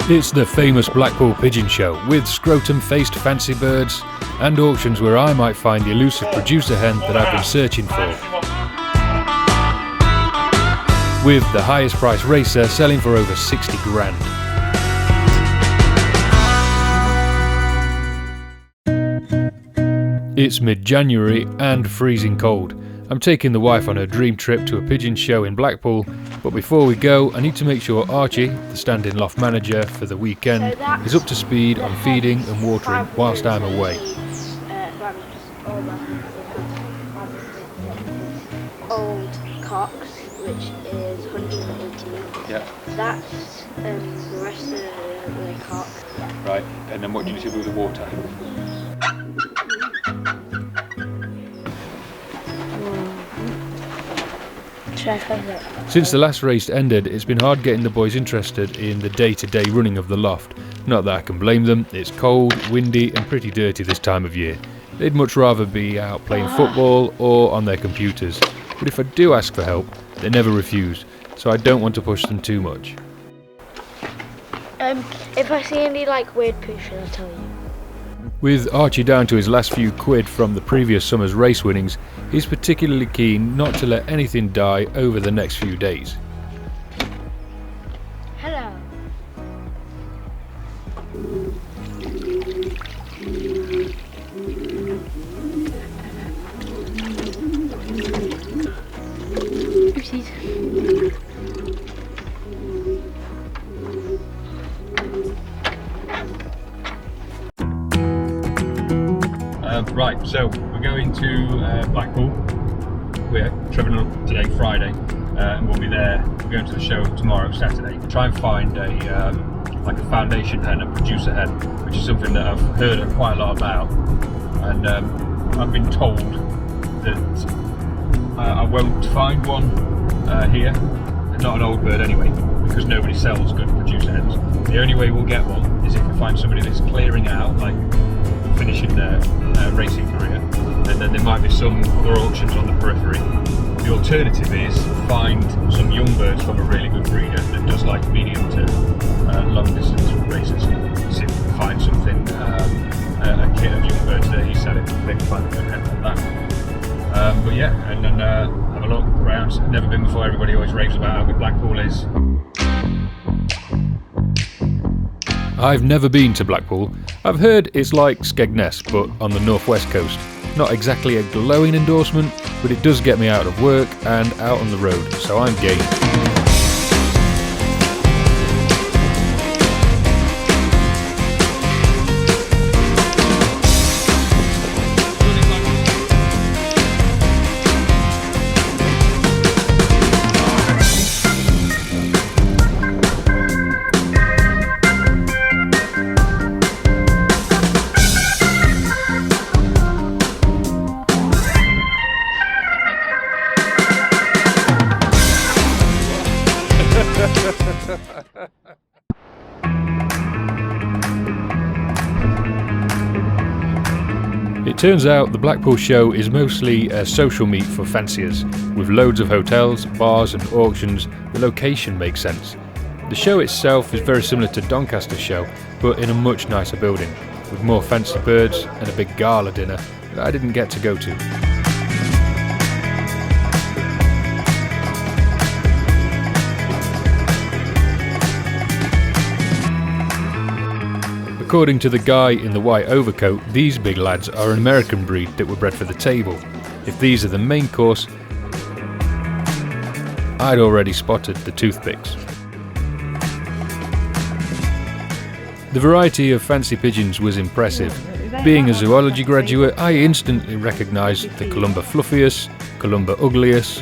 It's the famous Blackpool Pigeon Show, with scrotum-faced fancy birds and auctions where I might find the elusive producer hen that I've been searching for. With the highest price racer selling for over 60 grand. It's mid-January and freezing cold. I'm taking the wife on her dream trip to a pigeon show in Blackpool, but before we go I need to make sure Archie, the stand-in loft manager for the weekend, is up to speed on feeding and watering whilst I'm away. Old cocks, which is 180. Yeah. That's the rest of the cock. Yeah. Right, and then what do you do with the water? Since the last race ended, it's been hard getting the boys interested in the day-to-day running of the loft. Not that I can blame them, it's cold, windy and pretty dirty this time of year. They'd much rather be out playing football or on their computers. But if I do ask for help, they never refuse, so I don't want to push them too much. If I see any weird pictures, I'll tell you. With Archie down to his last few quid from the previous summer's race winnings, he's particularly keen not to let anything die over the next few days. Hello. Oopsies. Right, so we're going to Blackpool. We're travelling up today, Friday, and we'll be there. We're going to the show tomorrow, Saturday. Try and find a foundation hen, a producer hen, which is something that I've heard quite a lot about. And I've been told that I won't find one here, not an old bird anyway, because nobody sells good producer hens. The only way we'll get one is if we find somebody that's clearing out, finishing their racing career, and then there might be some other auctions on the periphery. The alternative is find some young birds from a really good breeder that does medium to long distance races. See if we can find something, a kit of young birds that he's selling, maybe find a good hen from that. But yeah, and then have a look around. Never been before. Everybody always raves about how good Blackpool is. I've never been to Blackpool. I've heard it's like Skegness, but on the northwest coast. Not exactly a glowing endorsement, but it does get me out of work and out on the road, so I'm game. It turns out the Blackpool show is mostly a social meet for fanciers. With loads of hotels, bars and auctions, the location makes sense. The show itself is very similar to Doncaster's show, but in a much nicer building, with more fancy birds and a big gala dinner that I didn't get to go to. According to the guy in the white overcoat, these big lads are an American breed that were bred for the table. If these are the main course, I'd already spotted the toothpicks. The variety of fancy pigeons was impressive. Being a zoology graduate, I instantly recognised the Columba fluffius, Columba uglius,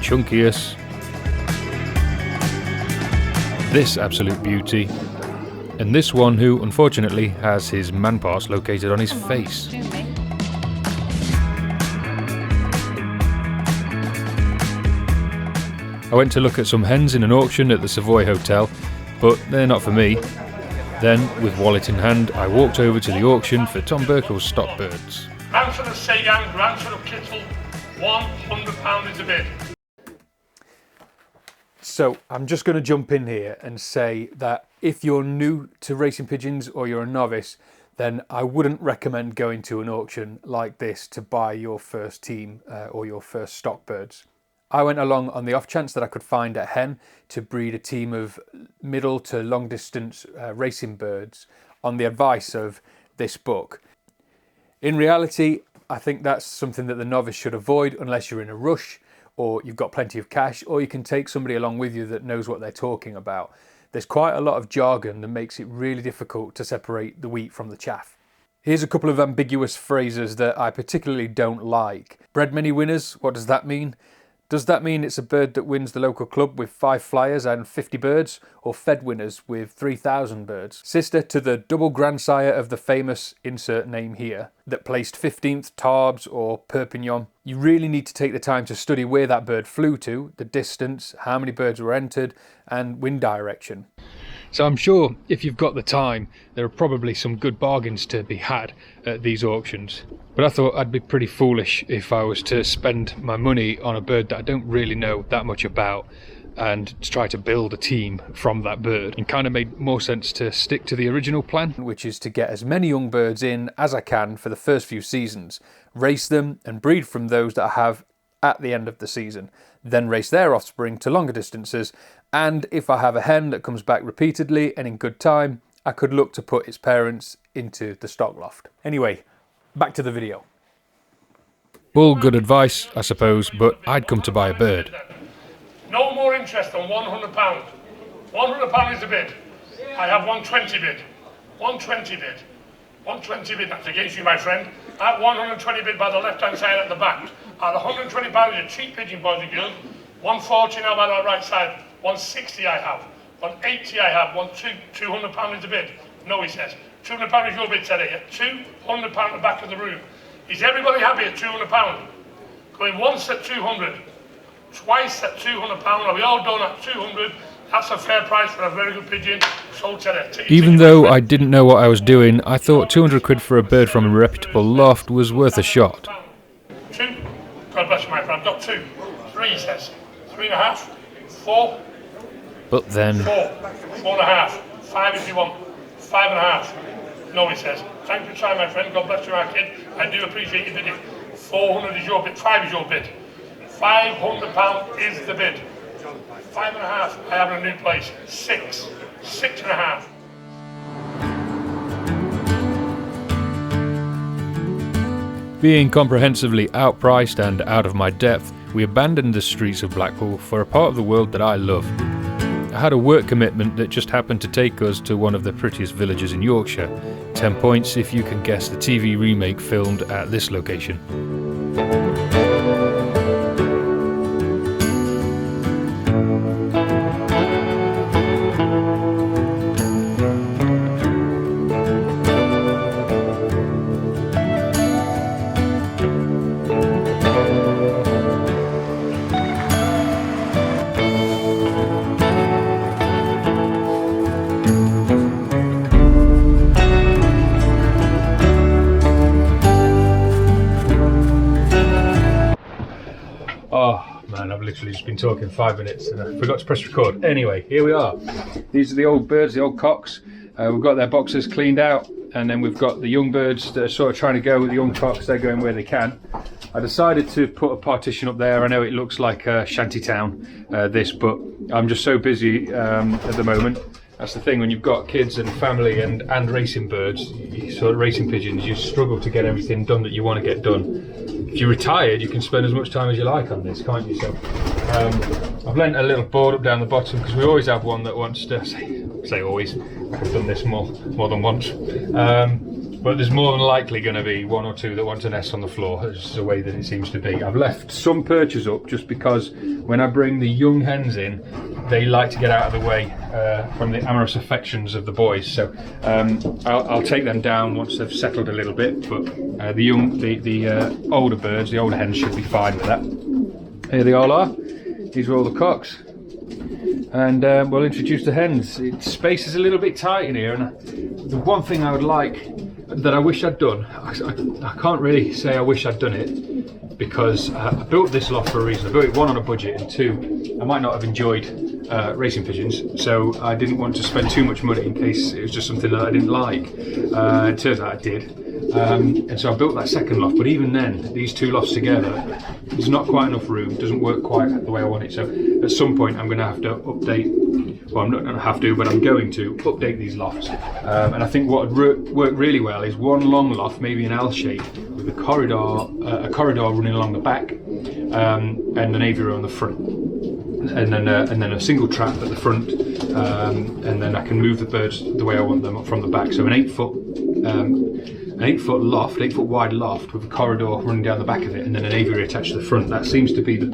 chunkius, this absolute beauty, and this one who unfortunately has his man parts located on his face. I went to look at some hens in an auction at the Savoy Hotel, but they're not for me. Then, with wallet in hand, I walked over to the auction for Tom Burkle's stock birds. Ransom of Sagan, ransom of Kittle, £100 is a bid. So I'm just going to jump in here and say that if you're new to racing pigeons or you're a novice, then I wouldn't recommend going to an auction like this to buy your first team or your first stock birds. I went along on the off chance that I could find a hen to breed a team of middle to long distance racing birds on the advice of this book. In reality, I think that's something that the novice should avoid unless you're in a rush or you've got plenty of cash, or you can take somebody along with you that knows what they're talking about. There's quite a lot of jargon that makes it really difficult to separate the wheat from the chaff. Here's a couple of ambiguous phrases that I particularly don't like. Bred many winners, what does that mean? Does that mean it's a bird that wins the local club with 5 flyers and 50 birds, or fed winners with 3,000 birds? Sister to the double grandsire of the famous insert name here that placed 15th Tarbes or Perpignan. You really need to take the time to study where that bird flew to, the distance, how many birds were entered, and wind direction. So I'm sure if you've got the time, there are probably some good bargains to be had at these auctions. But I thought I'd be pretty foolish if I was to spend my money on a bird that I don't really know that much about and to try to build a team from that bird. It kind of made more sense to stick to the original plan, which is to get as many young birds in as I can for the first few seasons, race them and breed from those that I have at the end of the season, then race their offspring to longer distances, and if I have a hen that comes back repeatedly and in good time, I could look to put its parents into the stock loft. Anyway, back to the video. All good advice, I suppose, but I'd come to buy a bird. No more interest than £100. £100 is the bid. I have 120 bid. 120 bid. 120 bid, that's against you, my friend. At 120 bid by the left-hand side at the back. At £120 is a cheap pigeon, boys and girls. 140 now by the right side. 160 I have. 180 I have. £200 is the bid. No, he says. £200 is your bid today. £200 at the back of the room. Is everybody happy at £200? Going once at 200. Twice at £200. Are we all done at 200? That's a fair price for a very good pigeon. Sold today. Even though I didn't know what I was doing, I thought 200 quid for a bird from a reputable loft was worth a shot. 2. God bless you, my friend. I've got 2. 3, he says. 3.5. 4. But then... 4. 4.5. 5 if you want. 5.5. No, he says. Thank you for trying, my friend. God bless you, my kid. I do appreciate your bidding. 400 is your bid. 5 is your bid. £500 is the bid. 5.5. I have in a new place. 6. 6.5. Being comprehensively outpriced and out of my depth, we abandoned the streets of Blackpool for a part of the world that I love. I had a work commitment that just happened to take us to one of the prettiest villages in Yorkshire. 10 points if you can guess the TV remake filmed at this location. I've literally just been talking 5 minutes and I forgot to press record. Anyway, here we are. These are the old birds, the old cocks. We've got their boxes cleaned out, and then we've got the young birds that are sort of trying to go with the young cocks. They're going where they can. I decided to put a partition up there. I know it looks like a shanty town, this, but I'm just so busy at the moment. That's the thing, when you've got kids and family and racing birds, sort of racing pigeons, you struggle to get everything done that you want to get done. If you're retired, you can spend as much time as you like on this, can't you? So I've lent a little board up down the bottom because we always have one that wants to say always. I've done this more than once, but there's more than likely going to be 1 or 2 that want to nest on the floor. It's the way that it seems to be. I've left some perches up just because when I bring the young hens in, they like to get out of the way from the amorous affections of the boys. So I'll take them down once they've settled a little bit. But the older birds, the older hens, should be fine with that. Here they all are. These are all the cocks. And we'll introduce the hens. Space is a little bit tight in here, and the one thing I would like, that I wish I'd done, I can't really say I wish I'd done it, because I built this loft for a reason. I built it 1 on a budget, and 2, I might not have enjoyed racing pigeons, so I didn't want to spend too much money in case it was just something that I didn't like. It turns out I did, and so I built that second loft, but even then, these two lofts together, there's not quite enough room, doesn't work quite the way I want it, so at some point I'm going to have to update, well I'm not going to have to, but I'm going to update these lofts, and I think what would work really well is one long loft, maybe an L shape, with a corridor running along the back, and an aviary on the front. And then a single trap at the front, and then I can move the birds the way I want them from the back. So an 8 foot loft, 8 foot wide loft with a corridor running down the back of it, and then an aviary attached to the front. That seems to be the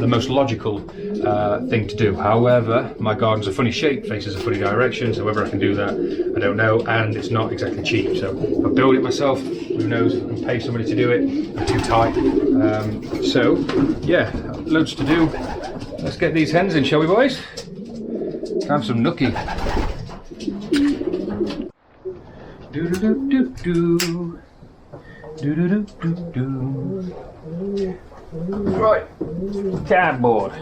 most logical thing to do. However, my garden's a funny shape, faces a funny direction, so whether I can do that, I don't know, and it's not exactly cheap. So if I build it myself, who knows if I can pay somebody to do it. I'm too tight. So yeah, loads to do. Let's get these hens in, shall we, boys? Have some nookie. Do do do do do. Do do do do do. Right, cardboard.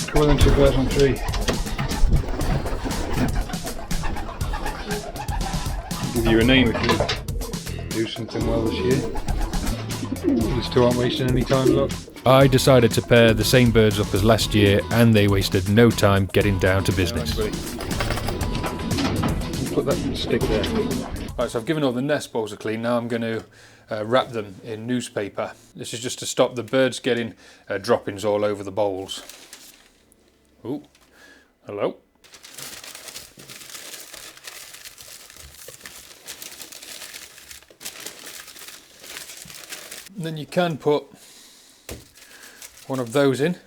Come on then, 2003. Give you a name if you do something well this year. These two aren't wasting any time, look. I decided to pair the same birds up as last year, and they wasted no time getting down to business. Put that stick there. Right, so I've given all the nest bowls a clean. Now I'm going to wrap them in newspaper. This is just to stop the birds getting droppings all over the bowls. Ooh, hello. Then you can put one of those in,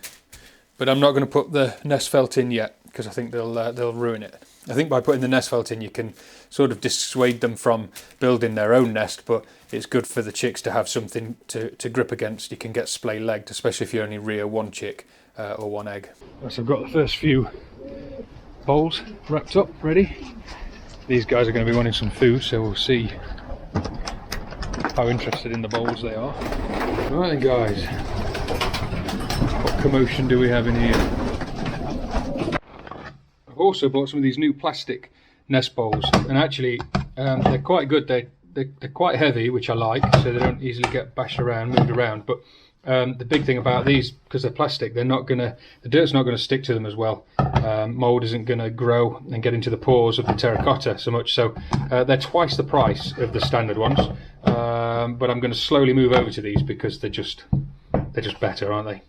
but I'm not going to put the nest felt in yet because I think they'll ruin it. I think by putting the nest felt in you can sort of dissuade them from building their own nest, but it's good for the chicks to have something to grip against. You can get splay legged, especially if you only rear one chick or one egg. So I've got the first few bowls wrapped up, ready. These guys are going to be wanting some food, so we'll see how interested in the bowls they are. Right then guys, what commotion do we have in here? I've also bought some of these new plastic nest bowls, and actually they're quite good. They're quite heavy, which I like, so they don't easily get bashed around, moved around, but the big thing about these, because they're plastic, the dirt's not going to stick to them as well. Mould isn't going to grow and get into the pores of the terracotta so much, so they're twice the price of the standard ones, but I'm going to slowly move over to these because they're just better, aren't they?